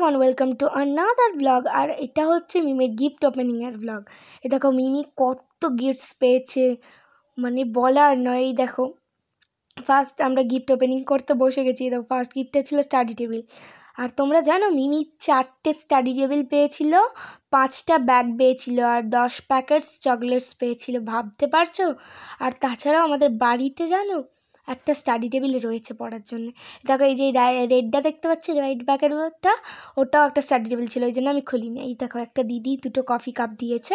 Everyone, welcome to another blog. আর এটা হচ্ছে মিমির গিফট ওপেনিংয়ের ব্লগ। এই দেখো মিমি কত গিফটস পেয়েছে, মানে বলার নয়। এই দেখো ফার্স্ট আমরা গিফট ওপেনিং করতে বসে গেছি। দেখো ফার্স্ট গিফটটা ছিল স্টাডি টেবিল। আর তোমরা জানো মিমি 4টে স্টাডি টেবিল পেয়েছিল, 5টা ব্যাগ পেয়েছিল, আর 10 প্যাকেটস চকলেটস পেয়েছিল। ভাবতে পারছো? আর তাছাড়াও আমাদের বাড়িতে জানো একটা স্টাডি টেবিল রয়েছে পড়ার জন্য। দেখো এই যে রেডটা দেখতে পাচ্ছি, রাইট ব্যাকের ওটা, ওটাও একটা স্টাডি টেবিল ছিল, ওই জন্য আমি খুলিনি। এই দেখো একটা দিদি 2টো কফি কাপ দিয়েছে।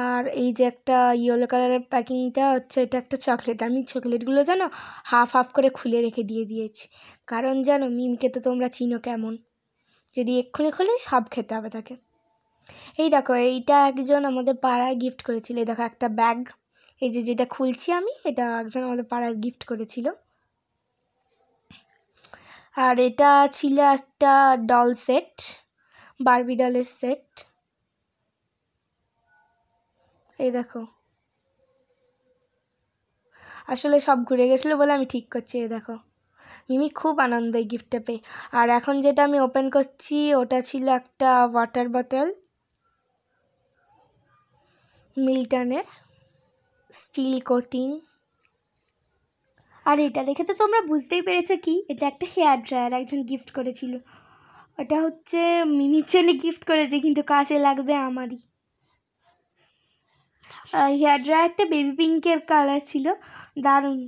আর এই যে একটা ইয়েলো কালারের প্যাকিংটা হচ্ছে, এটা একটা চকলেট। আমি চকলেটগুলো জানো হাফ হাফ করে খুলে রেখে দিয়েছি, কারণ জানো মিমিকে তো তোমরা চিনো কেমন, যদি এক্ষুনি খুলে সব খেতে হবে তাকে। এই দেখো এইটা একজন আমাদের পাড়ায় গিফট করেছিল। এই দেখো একটা ব্যাগ, এই যে যেটা খুলছি আমি, এটা একজন আমাদের পাড়ার গিফট করেছিল। আর এটা ছিল একটা ডল সেট, বারবি ডলের সেট। এই দেখো আসলে সব ঘুরে গেছিলো বলে আমি ঠিক করছি। এই দেখো মিমি খুব আনন্দ এই গিফটটা পেয়ে। আর এখন যেটা আমি ওপেন করছি ওটা ছিল একটা ওয়াটার বোতল, মিল্টনের স্টিল কোটিং। আর এটা দেখে তো তোমরা বুঝতেই পেরেছো কি, এটা একটা হেয়ার ড্রায়ার একজন গিফট করেছিল। ওটা হচ্ছে মিমির জন্য গিফট করেছে, কিন্তু কাজে লাগবে আমারই। হেয়ার ড্রায়ারটা বেবি পিঙ্কের কালার ছিল, দারুণ।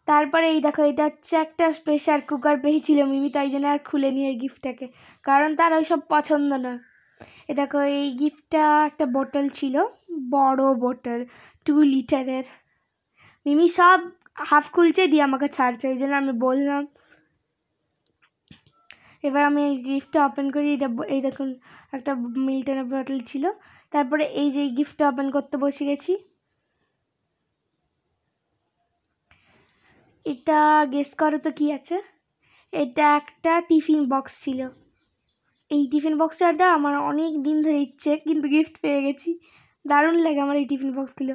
তারপরে এই দেখো এটা হচ্ছে একটা প্রেশার কুকার পেয়েছিল মিমি, তাই জন্য আর খুলে নিয়ে ওই গিফটটাকে, কারণ তার ওইসব পছন্দ নয়। এ দেখো এই গিফটটা একটা বোতল ছিল, বড় বোতল 2 লিটারের। মিমি সব হাফ খুলছে দিয়ে আমাকে ছাড়ছে, ওই জন্য আমি বললাম। এবার আমি এই গিফটটা ওপেন করি। এটা এই দেখুন একটা মিল্টনের বোতল ছিল। তারপরে এই যে গিফটটা ওপেন করতে বসে গেছি। এটা গেস করো তো কি আছে। এটা একটা টিফিন বক্স ছিল। এই টিফিন বক্সটা আমার অনেক দিন ধরে ইচ্ছে, কিন্তু গিফট পেয়ে গেছি। দারুণ লাগে আমার এই টিফিন বক্সগুলো।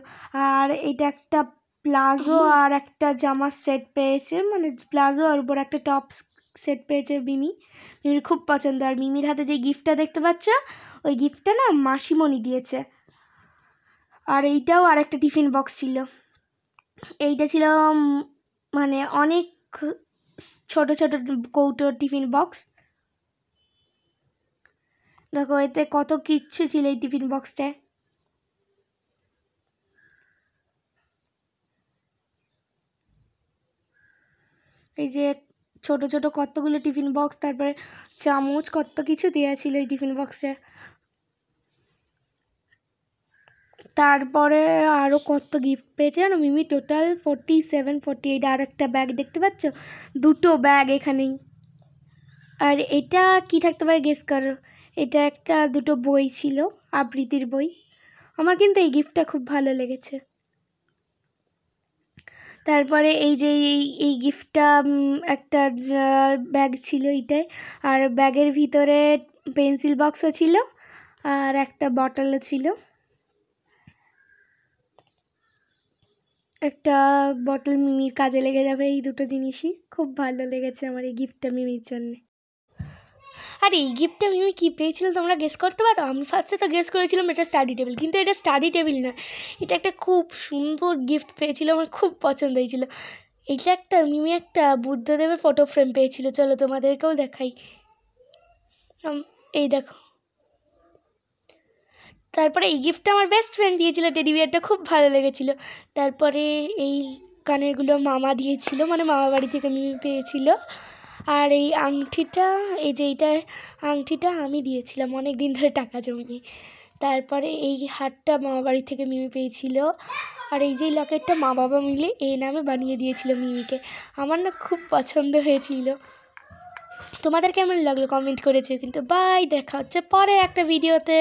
আর এটা একটা প্লাজো আর একটা জামার সেট পেয়েছে, মানে প্লাজো আর উপর একটা টপ সেট পেয়েছে মিমির খুব পছন্দ। আর মিমির হাতে যে গিফটটা দেখতে পাচ্ছ, ওই গিফটটা না মাসিমণি দিয়েছে। আর এইটাও আর একটা টিফিন বক্স ছিল। এইটা ছিল মানে অনেক ছোট ছোট কৌটো টিফিন বক্স। দেখো এতে কত কিচ্ছু ছিল এই টিফিন বক্সটায়। এই যে ছোট ছোট কতগুলো টিফিন বক্স, তারপরে চামচ, কত কিছু দেওয়া ছিল এই টিফিন বক্সে। তারপরে আরও কত গিফট পেয়েছে জানো মিমি, টোটাল 47 48। আর একটা ব্যাগ দেখতে পাচ্ছ, 2টো ব্যাগ এখানেই। আর এটা কি থাকতে পারে গেস করো। এটা একটা 2টো বই ছিল, আবৃত্তির বই। আমার কিন্তু এই গিফটটা খুব ভালো লেগেছে। তারপরে এই যে এই গিফটটা একটা ব্যাগ ছিল এইটাই। আর ব্যাগের ভিতরে পেন্সিল বক্সও ছিল, আর একটা বটলও ছিল। একটা বটল মিমির কাজে লেগে যাবে। এই 2টো জিনিসই খুব ভালো লেগেছে আমার এই গিফটটা মিমির জন্যে। আর এই গিফটটা মিমি কী পেয়েছিল তোমরা গেস করতে পারো? আমি ফার্স্টে তো গেস করেছিলাম এটা স্টাডি টেবিল, কিন্তু এটা স্টাডি টেবিল না, এটা একটা খুব সুন্দর গিফট পেয়েছিল, আমার খুব পছন্দ হয়েছিল। এইটা একটা মিমি একটা বুদ্ধদেবের ফটো ফ্রেম পেয়েছিল, চলো তোমাদেরকেও দেখাই। এই দেখো। তারপরে এই গিফটটা আমার বেস্ট ফ্রেন্ড দিয়েছিল, টেডি বিয়ারটা খুব ভালো লেগেছিল। তারপরে এই কানেরগুলো মামা দিয়েছিল, মানে মামা বাড়ি থেকে মিমি পেয়েছিল। আর এই আংটিটা, এই যে এইটা আংটিটা আমি দিয়েছিলাম অনেক দিন ধরে টাকা জমিয়ে। তারপরে এই হারটা মামা বাড়ি থেকে মিমি পেয়েছিল। আর এই যে লকেটটা মা বাবা মিলে এই নামে বানিয়ে দিয়েছিল মিমিকে। আমার না খুব পছন্দ হয়েছিল। তোমাদের কেমন লাগলো কমেন্ট করেছে কিন্তু। বাই, দেখা হচ্ছে পরের একটা ভিডিওতে।